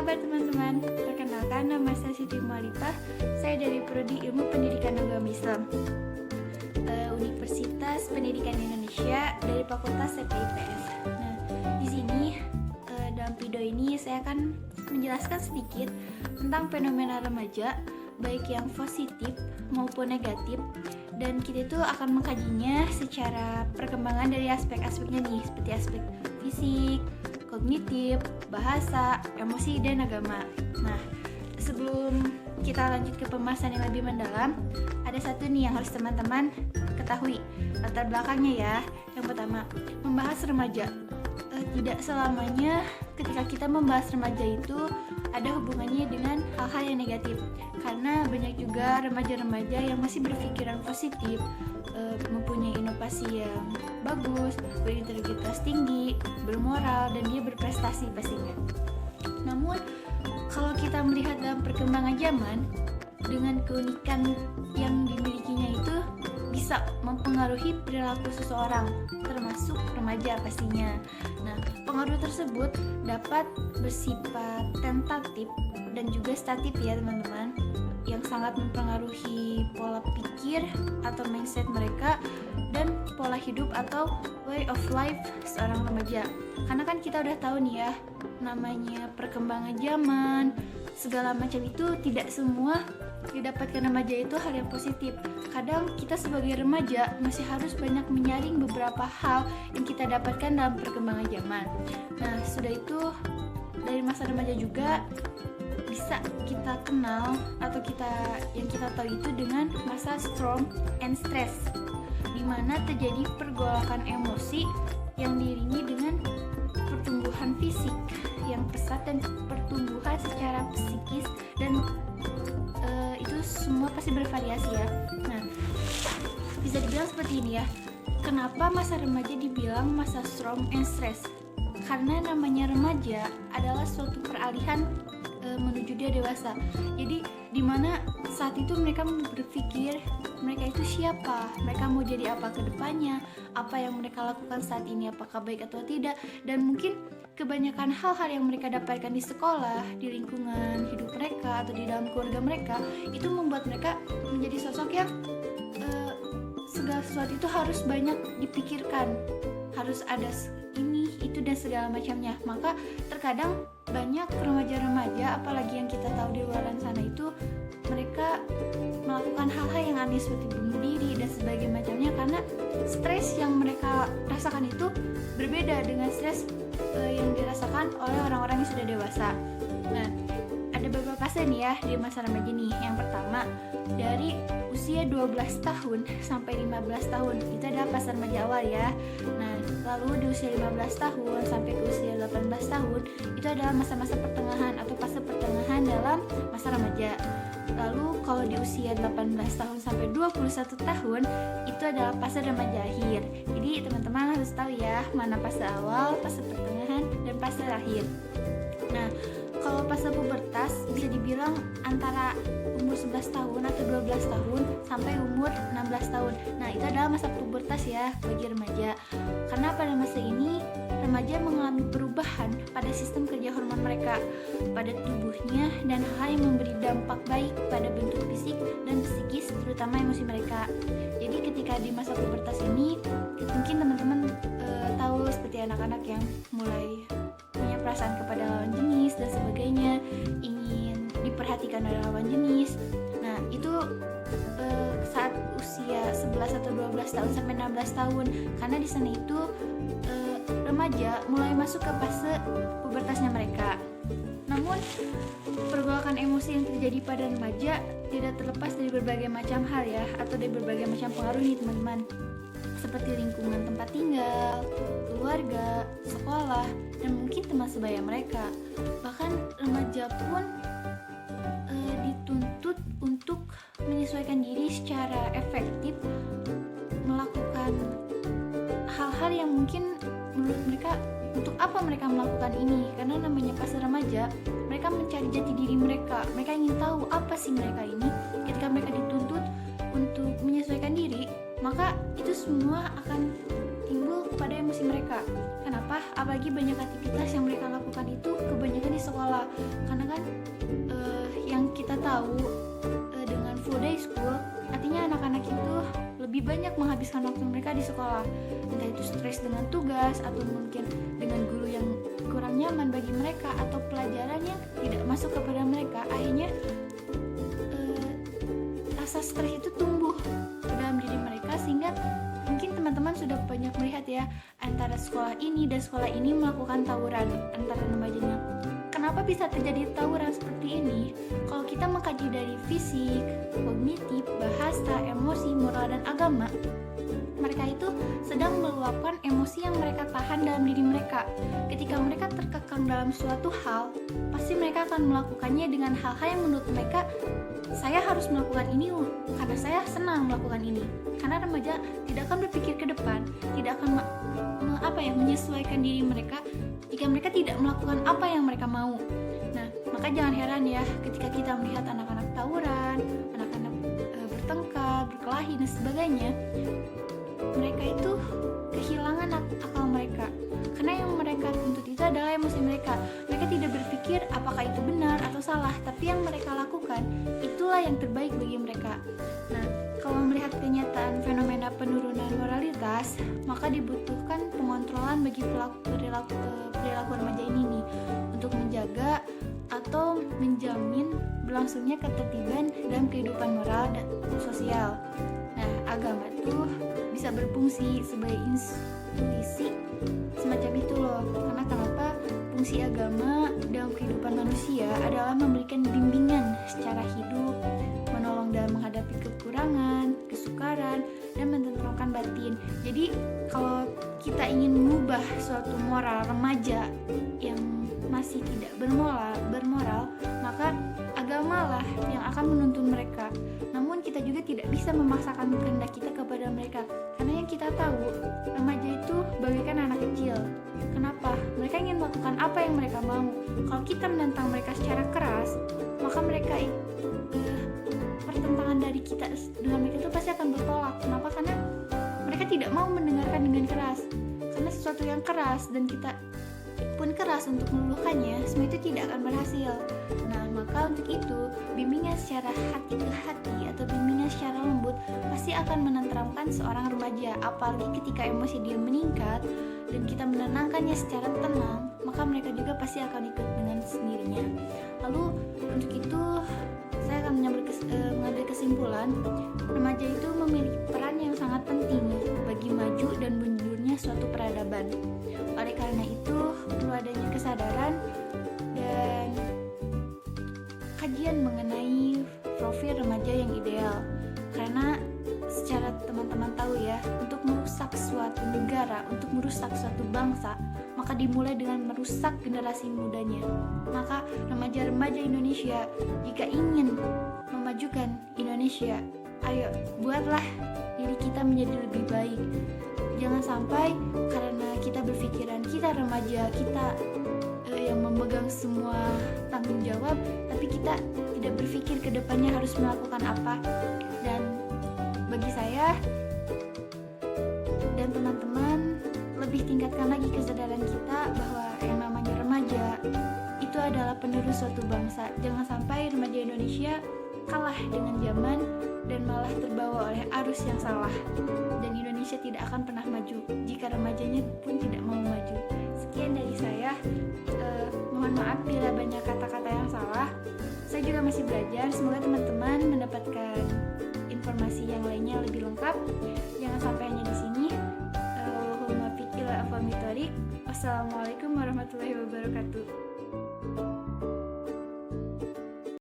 kabar teman-teman? Perkenalkan, nama saya Siti Mualifah. Saya dari Prodi Ilmu Pendidikan Agama Islam, Universitas Pendidikan Indonesia, dari Fakultas CPIPS. Nah, di sini dalam video ini saya akan menjelaskan sedikit tentang fenomena remaja, baik yang positif maupun negatif, dan kita itu akan mengkajinya secara perkembangan dari aspek-aspeknya nih, seperti aspek fisik, kognitif, bahasa, emosi, dan agama. Nah, sebelum kita lanjut ke pembahasan yang lebih mendalam, ada satu nih yang harus teman-teman ketahui, latar belakangnya ya. Yang pertama, membahas remaja. Tidak selamanya ketika kita membahas remaja itu ada hubungannya dengan hal-hal yang negatif, karena banyak juga remaja-remaja yang masih berpikiran positif, mempunyai inovasi yang bagus, berintegritas tinggi, bermoral, dan dia berprestasi pastinya. Namun kalau kita melihat dalam perkembangan zaman, dengan keunikan yang dimilikinya itu bisa mempengaruhi perilaku seseorang, termasuk remaja pastinya. Nah, pengaruh tersebut dapat bersifat tentatif dan juga statif ya teman-teman, yang sangat mempengaruhi pola pikir atau mindset mereka dan pola hidup atau way of life seorang remaja. Karena kan kita udah tahu nih ya, namanya perkembangan zaman, segala macam itu tidak semua didapatkan remaja itu hal yang positif. Kadang kita sebagai remaja masih harus banyak menyaring beberapa hal yang kita dapatkan dalam perkembangan zaman. Nah, sudah itu dari masa remaja juga bisa kita kenal atau yang kita tahu itu dengan masa storm and stress, di mana terjadi pergolakan emosi yang diiringi dengan pertumbuhan fisik yang pesat dan pertumbuhan secara psikis, dan itu semua pasti bervariasi ya. Nah, bisa dibilang seperti ini ya. Kenapa masa remaja dibilang masa storm and stress? Karena namanya remaja adalah suatu peralihan menuju dia dewasa. Jadi dimana saat itu mereka berpikir mereka itu siapa, mereka mau jadi apa ke depannya, apa yang mereka lakukan saat ini apakah baik atau tidak, dan mungkin kebanyakan hal-hal yang mereka dapatkan di sekolah, di lingkungan hidup mereka atau di dalam keluarga mereka itu membuat mereka menjadi sosok yang segala sesuatu itu harus banyak dipikirkan, harus ada ini, itu, dan segala macamnya. Maka terkadang banyak remaja-remaja, apalagi yang kita tahu di luar sana itu, mereka melakukan hal-hal yang aneh seperti bunuh diri dan sebagainya macamnya, karena stres yang mereka rasakan itu berbeda dengan stres yang dirasakan oleh orang-orang yang sudah dewasa. Nah, ada beberapa fase nih ya di masa remaja nih. Yang pertama, dari usia 12 tahun sampai 15 tahun, itu adalah fase remaja awal ya. Nah, lalu di usia 15 tahun sampai ke usia 18 tahun, itu adalah masa-masa pertengahan atau fase pertengahan dalam masa remaja. Lalu kalau di usia 18 tahun sampai 21 tahun, itu adalah fase remaja akhir. Jadi teman-teman harus tahu ya, mana fase awal, fase pertengahan, dan fase akhir. Nah, kalau fase pubertas bisa dibilang antara umur 11 tahun atau 12 tahun sampai umur 16 tahun. Nah, itu adalah masa pubertas ya bagi remaja. Karena pada masa ini remaja mengalami perubahan pada sistem kerja hormon mereka, pada tubuhnya, dan hal yang memberi dampak baik pada bentuk fisik dan psikis, terutama emosi mereka. Jadi ketika di masa pubertas ini, mungkin teman-teman tahu seperti anak-anak yang mulai punya perasaan kepada lawan jenis dan sebagainya, ingin diperhatikan oleh lawan jenis. Nah, itu saat usia 11 atau 12 tahun sampai 16 tahun, karena di sana itu remaja mulai masuk ke fase pubertasnya mereka. Namun pergolakan emosi yang terjadi pada remaja tidak terlepas dari berbagai macam hal ya, atau dari berbagai macam pengaruh nih teman-teman, seperti lingkungan tempat tinggal, keluarga, sekolah, dan mungkin teman sebaya mereka. Bahkan remaja pun dituntut untuk menyesuaikan diri secara efektif, melakukan hal-hal yang mungkin menurut mereka, untuk apa mereka melakukan ini, karena namanya fase remaja, mereka mencari jati diri mereka ingin tahu apa sih mereka ini. Ketika mereka dituntut untuk menyesuaikan diri, maka itu semua akan timbul kepada emosi mereka. Kenapa? Apalagi banyak aktivitas yang mereka lakukan itu kebanyakan di sekolah. Karena kan yang kita tahu dengan full day school, artinya anak-anak itu lebih banyak menghabiskan waktu mereka di sekolah. Entah itu stres dengan tugas, atau mungkin dengan guru yang kurang nyaman bagi mereka, atau pelajaran yang tidak masuk kepada mereka. Akhirnya rasa stres itu tumbuh ke dalam diri mereka, sehingga mungkin teman-teman sudah banyak melihat ya, antara sekolah ini dan sekolah ini melakukan tawuran antara remajanya. Kenapa bisa terjadi tawuran seperti ini? Kalau kita mengkaji dari fisik, kognitif, bahasa, emosi, moral, dan agama, mereka itu sedang meluapkan emosi yang mereka tahan dalam diri mereka. Ketika mereka terkekang dalam suatu hal, pasti mereka akan melakukannya dengan hal-hal yang menurut mereka, saya harus melakukan ini karena saya senang melakukan ini. Karena remaja tidak akan berpikir ke depan, tidak akan menyesuaikan diri mereka jika mereka tidak melakukan apa yang mereka mau. Nah, maka jangan heran ya ketika kita melihat anak-anak tawuran, anak-anak bertengkar, berkelahi, dan sebagainya. Mereka itu kehilangan akal mereka, karena yang mereka tuntut itu adalah emosi mereka. Mereka tidak berpikir apakah itu benar atau salah, tapi yang mereka lakukan itulah yang terbaik bagi mereka. Nah, kalau melihat kenyataan fenomena penurunan moralitas, maka dibutuhkan pengontrolan bagi perilaku remaja ini nih, untuk menjaga atau menjamin berlangsungnya ketertiban dalam kehidupan moral dan sosial. Nah, agama tuh bisa berfungsi sebagai intuisi semacam itu loh. Karena kenapa? Fungsi agama dalam kehidupan manusia adalah memberikan bimbingan secara hidup, menolong dalam menghadapi kekurangan, kesukaran, dan menenteramkan batin. Jadi kalau kita ingin mengubah suatu moral remaja yang masih tidak bermoral, maka agamalah yang akan menuntun mereka. Namun kita juga tidak bisa memaksakan kehendak kita kepada mereka, karena yang kita tahu, remaja itu bagaikan anak kecil. Kenapa? Mereka ingin melakukan apa yang mereka mau. Kalau kita menentang mereka secara keras, maka mereka pertentangan dari kita dengan mereka itu pasti akan bertolak. Kenapa? Karena mereka tidak mau mendengarkan dengan keras. Karena sesuatu yang keras dan kita pun keras untuk meluluhkannya, semua itu tidak akan berhasil. Nah, maka untuk itu, bimbingan secara hati ke hati atau bimbingan secara lembut pasti akan menenteramkan seorang remaja. Apalagi ketika emosi dia meningkat dan kita menenangkannya secara tenang, maka mereka juga pasti akan ikut dengan sendirinya. Lalu untuk itu, saya akan mengambil kesimpulan, remaja itu memiliki peran yang sangat penting bagi maju dan mundurnya suatu peradaban. Oleh karena itu, perlu adanya kesadaran dan kajian mengenai profil remaja yang ideal. Karena secara teman-teman tahu ya, untuk merusak suatu negara, untuk merusak suatu bangsa, maka dimulai dengan merusak generasi mudanya. Maka remaja-remaja Indonesia, jika ingin memajukan Indonesia, ayo buatlah diri kita menjadi lebih baik. Jangan sampai karena kita berpikiran kita remaja, kita yang memegang semua tanggung jawab, tapi kita tidak berpikir ke depannya harus melakukan apa. Dan bagi saya dan teman-teman, lebih tingkatkan lagi kesadaran kita bahwa yang namanya remaja itu adalah penerus suatu bangsa. Jangan sampai remaja Indonesia kalah dengan zaman dan malah terbawa oleh arus yang salah. Dan Indonesia tidak akan pernah maju jika remajanya pun tidak mau maju. Sekian dari saya. Mohon maaf bila banyak kata-kata yang salah. Saya juga masih belajar. Semoga teman-teman mendapatkan informasi yang lainnya lebih lengkap. Jangan sampai hanya di sini. Wassalamualaikum warahmatullahi wabarakatuh.